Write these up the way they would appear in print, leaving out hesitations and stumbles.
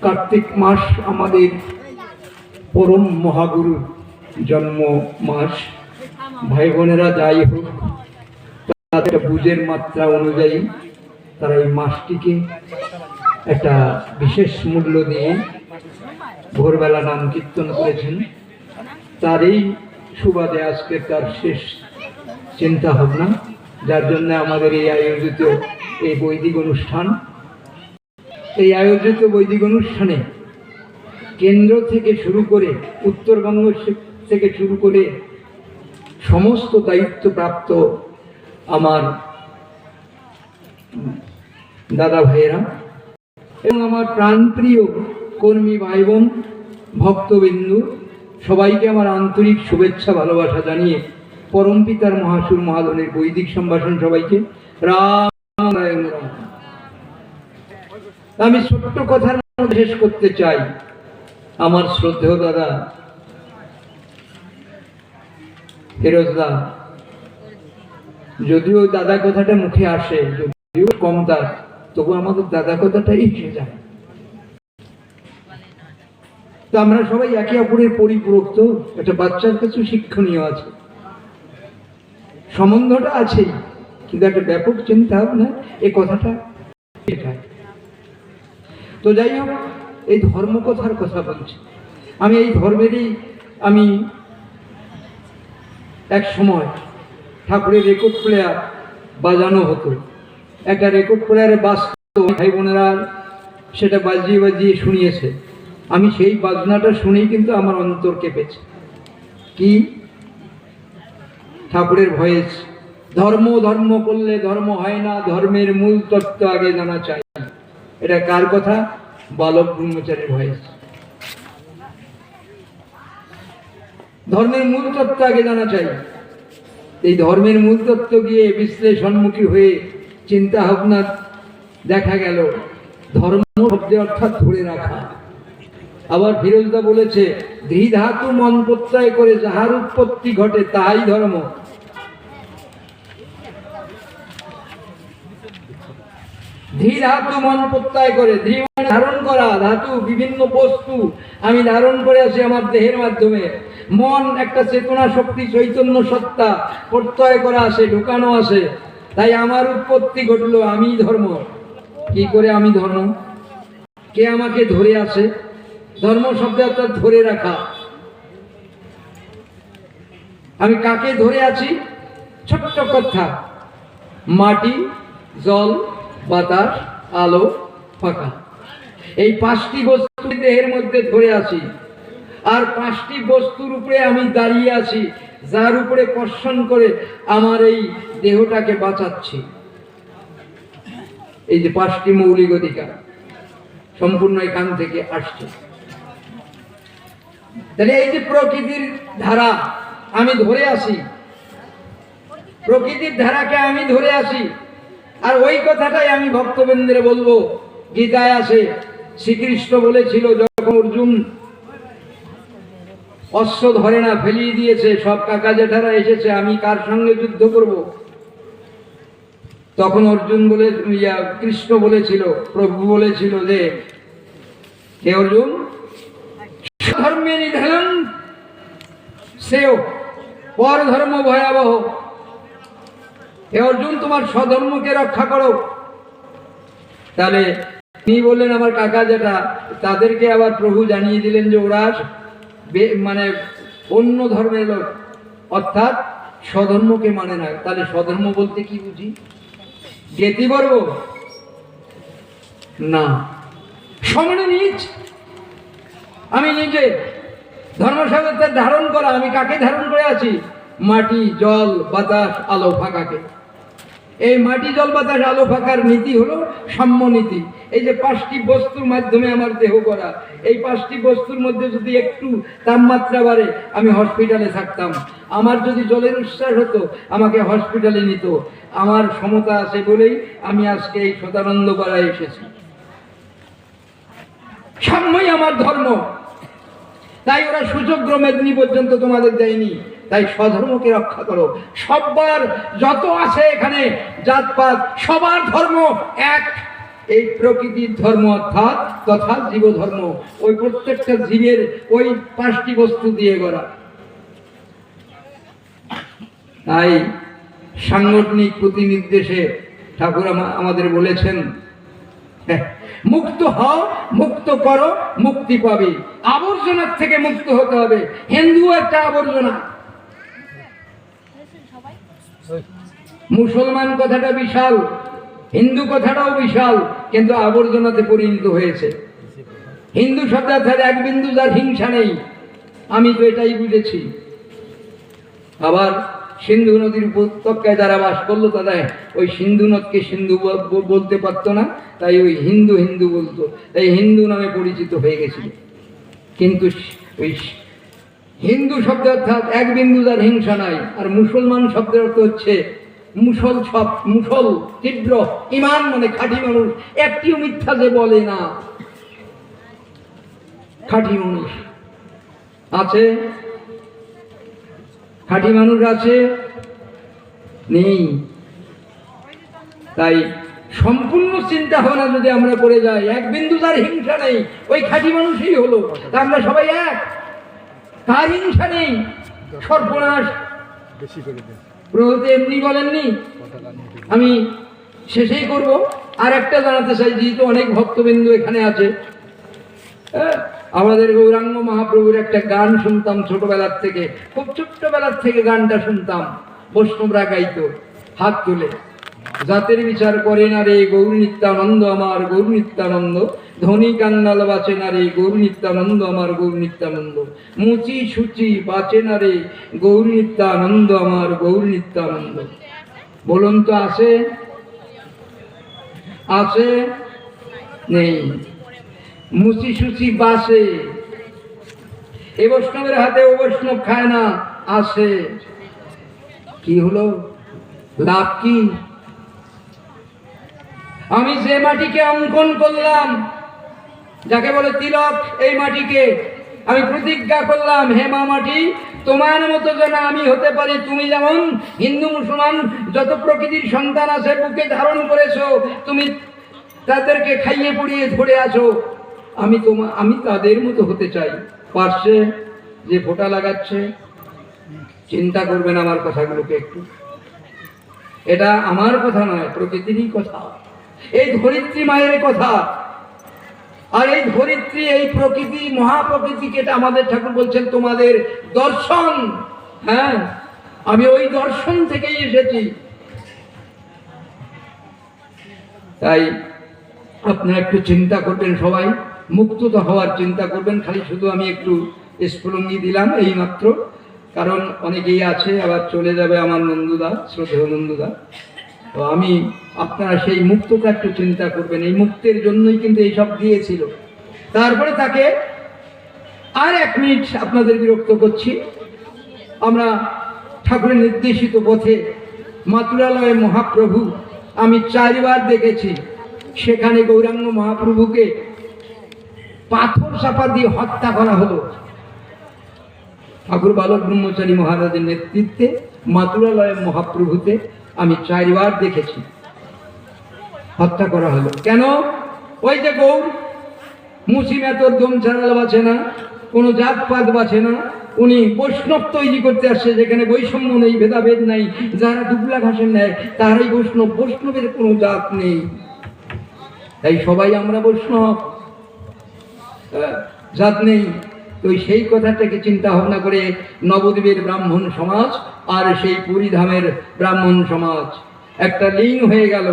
কার্তিক মাস আমাদের পরম মহাগুরুর জন্ম মাস। ভাই বোনেরা যাই হোক, তাদের বুঝের মাত্রা অনুযায়ী তারা এই মাসটিকে একটা বিশেষ মূল্য দিয়ে ভোরবেলা নাম কীর্তন করেছেন। তার এই সুবাদে আজকে তার শেষ চিন্তা ভাবনা, যার জন্য আমাদের এই আয়োজিত এই বৈদিক অনুষ্ঠান। এই আয়োজিত বৈদিক অনুষ্ঠানে কেন্দ্র থেকে শুরু করে উত্তরবঙ্গ থেকে শুরু করে সমস্ত দায়িত্বপ্রাপ্ত আমার দাদা ভাইয়েরা এবং আমার প্রাণপ্রিয় কর্মী ভাই বোন ভক্তবিন্দু সবাইকে আমার আন্তরিক শুভেচ্ছা ভালোবাসা জানিয়ে পরম পিতার মহাসুর মহাধনের বৈদিক সম্ভাষণ সবাইকে রাম নারায়ণ রাম। আমি ছোট্ট কথার শেষ করতে চাই। আমার শ্রদ্ধেয় দাদা ফেরোজদা, যদিও দাদা কথাটা মুখে আসে, যদিও কম তার, তবু আমাদের দাদা কথাটাই এসে যায়। তো আমরা সবাই একে অপরের পরিপূরক। তো একটা বাচ্চার কাছে শিক্ষণীয় আছে, সম্বন্ধটা আছেই, কিন্তু একটা ব্যাপক চিন্তা ভাবনা এই কথাটা শেখায়। তো যাই হোক, এই ধর্মকথার কথা বলছি। আমি এই ধর্মেরই আমি এক সময় ঠাকুরের রেকর্ড প্লেয়ার বাজানো হতো, একটা রেকর্ড প্লেয়ারে বাজতো, ভাই বোনেরা সেটা বাজিয়ে বাজিয়ে শুনিয়েছে। আমি সেই বাজনাটা শুনেই কিন্তু আমার অন্তর কেঁপেছে। কি ঠাকুরের ভয়েস, ধর্ম ধর্ম করলে ধর্ম হয় না, ধর্মের মূল তত্ত্ব আগে জানা চাই। এটা কার কথা? বালক ব্রহ্মচারীর ভয়েস। ধর্মের মূল তত্ত্ব আগে জানা চাই। এই ধর্মের মূল তত্ত্ব গিয়ে বিশ্লেষণমুখী হয়ে চিন্তা ভাবনা দেখা গেল ধর্ম শব্দের অর্থাৎ ধরে রাখা। আবার ফিরোজদা বলেছে, ধৃধাতু মন প্রত্যয় করে যাহার উৎপত্তি ঘটে তাহাই ধর্ম। ধৃধাতু মন প্রত্যয় করে, ধৃ মানে ধারণ করা, ধাতু বিভিন্ন বস্তু আমি ধারণ করে আছি আমার দেহের মাধ্যমে। মন একটা চেতনা শক্তি, চৈতন্য সত্তা, প্রত্যয় করা আছে, ঢুকানো আছে। তাই আমার উৎপত্তি ঘটলো, আমি ধর্ম। কি করে আমি ধর্ম? কে আমাকে ধরে আছে? ধর্ম শব্দ অর্থাৎ ধরে রাখা। আমি কাকে ধরে আছি? ছোট্ট কথা, মাটি, জল, বাতাস, আলো, ফাঁকা। এই পাঁচটি বস্তু দেহের মধ্যে ধরে আছি। আর পাঁচটি বস্তুর উপরে আমি দাঁড়িয়ে আছি, যার উপরে কর্ষণ করে আমার এই দেহটাকে বাঁচাচ্ছি। এই যে পাঁচটি মৌলিক অধিকার সম্পূর্ণ এখান থেকে আসছে। তাহলে এই যে প্রকৃতির ধারা আমি ধরে আসি, প্রকৃতির ধারাকে আমি ধরে আসি। আর ওই কথাটাই আমি ভক্তবৃন্দের বলবো। গীতায় আছে, শ্রীকৃষ্ণ বলেছিল যখন অর্জুন অশ্ব ধরে না ফেলিয়ে দিয়েছে, সব কাকা জেঠারা এসেছে, আমি কার সঙ্গে যুদ্ধ করব? তখন অর্জুন বলে কৃষ্ণ বলেছিল, প্রভু বলেছিল যে, হে অর্জুন, ধর্মে নিধন সেও পর ধর্ম ভয়াবহ। হে অর্জুন, তোমার স্বধর্মকে রক্ষা করো। তাহলে তিনি বললেন আমার কাকা যেটা, তাদেরকে আবার প্রভু জানিয়ে দিলেন যে ওরা মানে অন্য ধর্মের লোক, অর্থাৎ স্বধর্মকে মানে না। তাহলে স্বধর্ম বলতে কি বুঝি? জ্ঞাতিবর্গ না, সমানে নিজ। আমি নিজে ধর্মসাগরটা ধারণ করা। আমি কাকে ধারণ করে আছি? মাটি, জল, বাতাস, আলো, ফাঁকাকে। এই মাটি, জল, বাতাস, আলো, ফাঁকার নীতি হলো সাম্য নীতি। এই যে পাঁচটি বস্তুর মাধ্যমে আমার দেহ করা, এই পাঁচটি বস্তুর মধ্যে যদি একটু তাপমাত্রা বাড়ে আমি হসপিটালে থাকতাম। আমার যদি জলের উচ্ছ্বাস হতো আমাকে হসপিটালে নিত। আমার সমতা আছে বলেই আমি আজকে এই সদানন্দ পাড়ায় এসেছি। সাম্যই আমার ধর্ম। তাই ওরা সুযোগ্র মেদিনী পর্যন্ত তোমাদের দেয়নি। তাই স্বধর্মকে রক্ষা করো। সবার যত আছে এখানে জাতপাত, সবার ধর্ম এক। এই প্রকৃতির ধর্ম অর্থাৎ তথা জীব ধর্ম, ওই প্রত্যেকটা জীবের ওই 5টি বস্তু দিয়ে গড়া। তাই সাংগঠনিক প্রতিনির্দেশে ঠাকুর আমাদের বলেছেন, মুক্ত হও, মুক্ত করো, মুক্তি পাবে। আবর্জনার থেকে মুক্ত হতে হবে। হিন্দু একটা আবর্জনা, মুসলমান কথাটা বিশাল, হিন্দু কথাটাও বিশাল, কিন্তু আবর্জনাতে পরিণত হয়েছে। হিন্দু শব্দের এক বিন্দু যার হিংসা নেই, আমি তো এটাই বুঝেছি। আবার সিন্ধু নদীর উপত্যকায় যারা বাস করলো তারা ওই সিন্ধু নদকে সিন্ধু বলতে পারতো না, তাই ওই হিন্দু হিন্দু বলতো, তাই হিন্দু নামে পরিচিত হয়ে গেছিল। কিন্তু ওই হিন্দু শব্দ অর্থাৎ এক বিন্দু যার হিংসা নাই, আর মুসলমান শব্দের অর্থ হচ্ছে মুসল তীব্র ইমান, মানে খাঁটি মানুষ, একটিও মিথ্যা যে বলে না, খাঁটি মানুষ আছে। খাঁটি মানুষ আছে নেই? তাই সম্পূর্ণ চিন্তা ভাবনা যদি আমরা করে যাই, এক বিন্দু যার হিংসা নেই, ওই খাঁটি মানুষই হলো। তা আমরা সবাই এক, তার হিংসা নেই, সর্বনাশ। প্রভুতে এমনি বলেননি। আমি শেষেই করব, আর একটা জানাতে চাই, যেহেতু অনেক ভক্তবিন্দু এখানে আছে। আমাদের গৌরাঙ্গ মহাপ্রভুর একটা গান শুনতাম ছোটবেলার থেকে, খুব ছোট্টবেলার থেকে গানটা শুনতাম, বৈষ্ণবরা গাইতো হাত তুলে। জাতের বিচার করে না রে গৌর নিত্যানন্দ আমার গৌর নিত্যানন্দ, ধনী কাঙ্গাল বাঁচে না রে গৌর নিত্যানন্দ আমার গৌর নিত্যানন্দ, মুচি সুচি বাঁচে না রে গৌর নিত্যানন্দ আমার গৌর নিত্যানন্দ। বলুন তো আছে? আছে নেই? মুচি সুচি বাসে, এ বৈষ্ণবের হাতে ও বৈষ্ণব খায় না, আসে। কি হলো? লাভ কি? আমি যে মাটিকে অঙ্কন করলাম, যাকে বলে তিলক, এই মাটিকে আমি প্রতিজ্ঞা করলাম, হে মা মাটি, তোমার মতো যেন আমি হতে পারি। তুমি যেমন হিন্দু মুসলমান যত প্রকৃতির সন্তান আছে বুকে ধারণ করেছো, তুমি তাদেরকে খাইয়ে পড়িয়ে ধরে আছো, আমি তাদের মতো হতে চাই। পার্শ্বে যে ফোঁটা লাগাচ্ছে, চিন্তা করবেন আমার কথাগুলোকে একটু। এটা আমার কথা নয়, প্রকৃতিরই কথা, এই ধরিত্রী মায়ের কথা। আর এই ধরিত্রী, এই প্রকৃতি, মহাপ্রকৃতিকে এটা আমাদের ঠাকুর বলছেন তোমাদের দর্শন। হ্যাঁ, আমি ওই দর্শন থেকেই এসেছি। তাই আপনারা একটু চিন্তা করবেন, সবাই মুক্ত তো হওয়ার চিন্তা করবেন। খালি শুধু আমি একটু স্ফুলঙ্গি দিলাম এই মাত্র, কারণ অনেকেই আছে, আবার চলে যাবে আমার নন্দুদা, শ্রদ্ধেয় নন্দুদা। তো আমি, আপনারা সেই মুক্তটা একটু চিন্তা করবেন। এই মুক্তের জন্যই কিন্তু এইসব দিয়েছিল। তারপরে তাকে আর 1 মিনিট আপনাদের বিরক্ত করছি। আমরা ঠাকুরের নির্দেশিত পথে মাতুরালয়ে মহাপ্রভু আমি 4 বার দেখেছি। সেখানে গৌরাঙ্গ মহাপ্রভুকে পাথর চাপা দিয়ে হত্যা করা হলো। ঠাকুর বালক ব্রহ্মচারী মহারাজের নেতৃত্বে মাতুরালয়ে মহাপ্রভুতে আমি 4 বার দেখেছি হত্যা করা হলো। কেন? ওই যে গৌর মুসিম এত দম ছাড়াল বাঁচে না, কোনো জাতপাত বাঁচে না, উনি বৈষ্ণব তৈরি করতে আসছে, যেখানে বৈষম্য নেই, ভেদাভেদ নাই, যারা দুবলা ঘাসের নেয় তারাই বৈষ্ণব, বৈষ্ণবের কোনো জাত নেই। তাই সবাই আমরা বৈষ্ণব, জাত নেই। তো সেই কথাটাকে চিন্তা ভাবনা করে নবদ্বীপের ব্রাহ্মণ সমাজ আর সেই পুরীধামের ব্রাহ্মণ সমাজ একটা লিঙ্ক হয়ে গেল।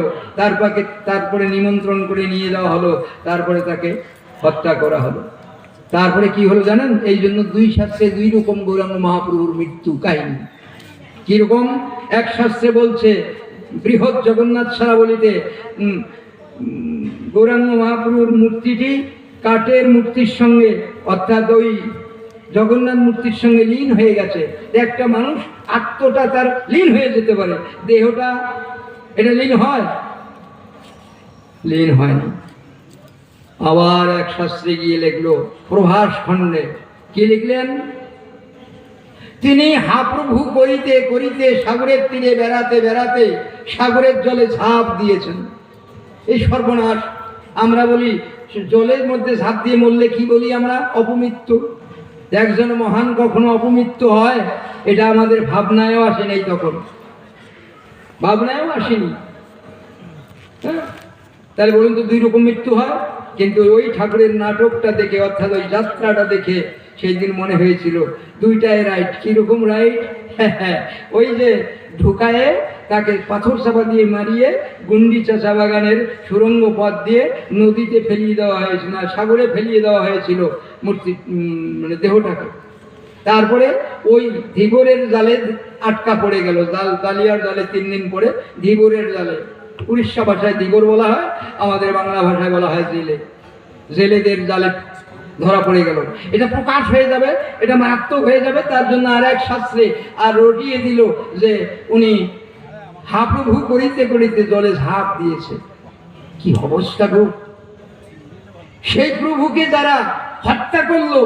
তারপরে নিমন্ত্রণ করে নিয়ে যাওয়া হলো, তারপরে তাকে হত্যা করা হলো। তারপরে কি হলো জানেন? এই জন্য 2 শাস্ত্রে 2 রকম গৌরাঙ্গ মহাপ্রভুর মৃত্যু কাহিনী। কিরকম? এক শাস্ত্রে বলছে, বৃহৎ জগন্নাথ সারাবলিতে গৌরাঙ্গ মহাপ্রভুর মূর্তিটি কাঠের মূর্তির সঙ্গে, অর্থাৎ ওই জগন্নাথ মূর্তির সঙ্গে লীন হয়ে গেছে। একটা মানুষ আত্মটা তার লীন হয়ে যেতে পারে, দেহটা এটা লীন হয়? লীন হয় না। আবার এক শাস্ত্রে গিয়ে লিখলো, প্রভাস খণ্ডে কি লিখলেন? তিনি হাপ্রভু করিতে করিতে সাগরের তীরে বেড়াতে বেড়াতে সাগরের জলে ঝাঁপ দিয়েছেন। এই সর্বনাশ! আমরা বলি জলের মধ্যে ঝাঁপ দিয়ে মরলে কি বলি আমরা? অপমৃত্যু। একজন মহান কখনো অপমৃত্যু হয় এটা আমাদের ভাবনায়ও আসেনি, তখন ভাবনায়ও আসেনি। হ্যাঁ, তাহলে বলুন তো দুই রকম মৃত্যু হয়। কিন্তু ওই ঠাকুরের নাটকটা দেখে অর্থাৎ ওই যাত্রাটা দেখে সেই দিন মনে হয়েছিল দুইটাই রাইট। কিরকম রাইট? ওই যে ঢুকায়ে তাকে পাথর চাপা দিয়ে মারিয়ে গুন্ডিচা চা বাগানের সুরঙ্গ পথ দিয়ে নদীতে ফেলিয়ে দেওয়া হয়েছিল, না সাগরে ফেলিয়ে দেওয়া হয়েছিল মূর্তি মানে দেহটাকে। তারপরে ওই ধীবরের জালে আটকা পড়ে গেল, দালিয়ার জালে 3 দিন পরে ধীবরের জালে। উড়িষ্যা ভাষায় ধীবর বলা হয়, আমাদের বাংলা ভাষায় বলা হয় জেলে। জেলেদের জালে ধরা পড়ে গেল। এটা প্রকাশ হয়ে যাবে, এটা মারাত্মক হয়ে যাবে। তার জন্য আর এক শাস্ত্রে আর রটিয়ে দিল যে উনি হাপ্রভু করিতে করিতে জলে ঝাঁপ দিয়েছে। কি অবস্থা গো! সেই প্রভুকে যারা হত্যা করলো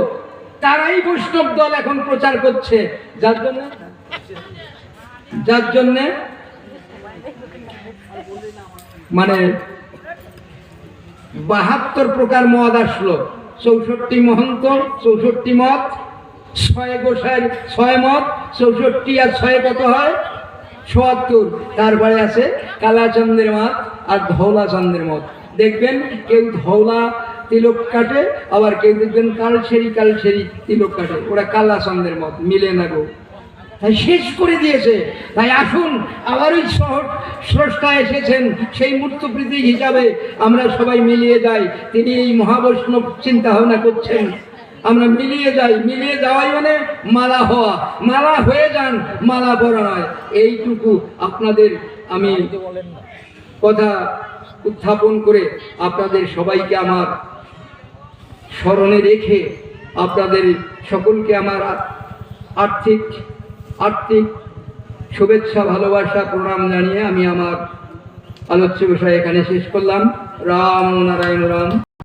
তারাই বৈষ্ণব দল এখন প্রচার করছে, যার জন্যে মানে 72 প্রকার মদ আসলো, 64 মহন্ত, 64 মত, 6 গোসাইয়ের 6 মত, 64 আর 6 কত হয়? 74। তারপরে আছে কালাচন্দ্রের মত আর ধৌলা চন্দ্রের মত। দেখবেন কেউ ধৌলা তিলক কাটে, আবার কেউ দেখবেন কালছেরি তিলক কাটে। ওরা কালা চন্দ্রের মত, মিলে না গো। তাই শেষ করে দিয়েছে। তাই আসুন আবার ওই স্রষ্টা এসেছেন, সেই মূর্ত প্রতীক হিসাবে আমরা সবাই মিলিয়ে যাই। তিনি এই মহাবৈষ্ণব চিন্তা ভাবনা করছেন, আমরা মিলিয়ে যাই। মিলিয়ে যাওয়াই মানে মালা হওয়া। মালা হয়ে যান, মালা পরা নয়। এইটুকু আপনাদের আমি কথা উত্থাপন করে আপনাদের সবাইকে আমার স্মরণে রেখে আপনাদের সকলকে আমার আর্থিক শুভেচ্ছা, ভালোবাসা, প্রণাম জানিয়ে আমি আমার আলোচ্য বিষয় এখানে শেষ করলাম। রাম নারায়ণ রাম।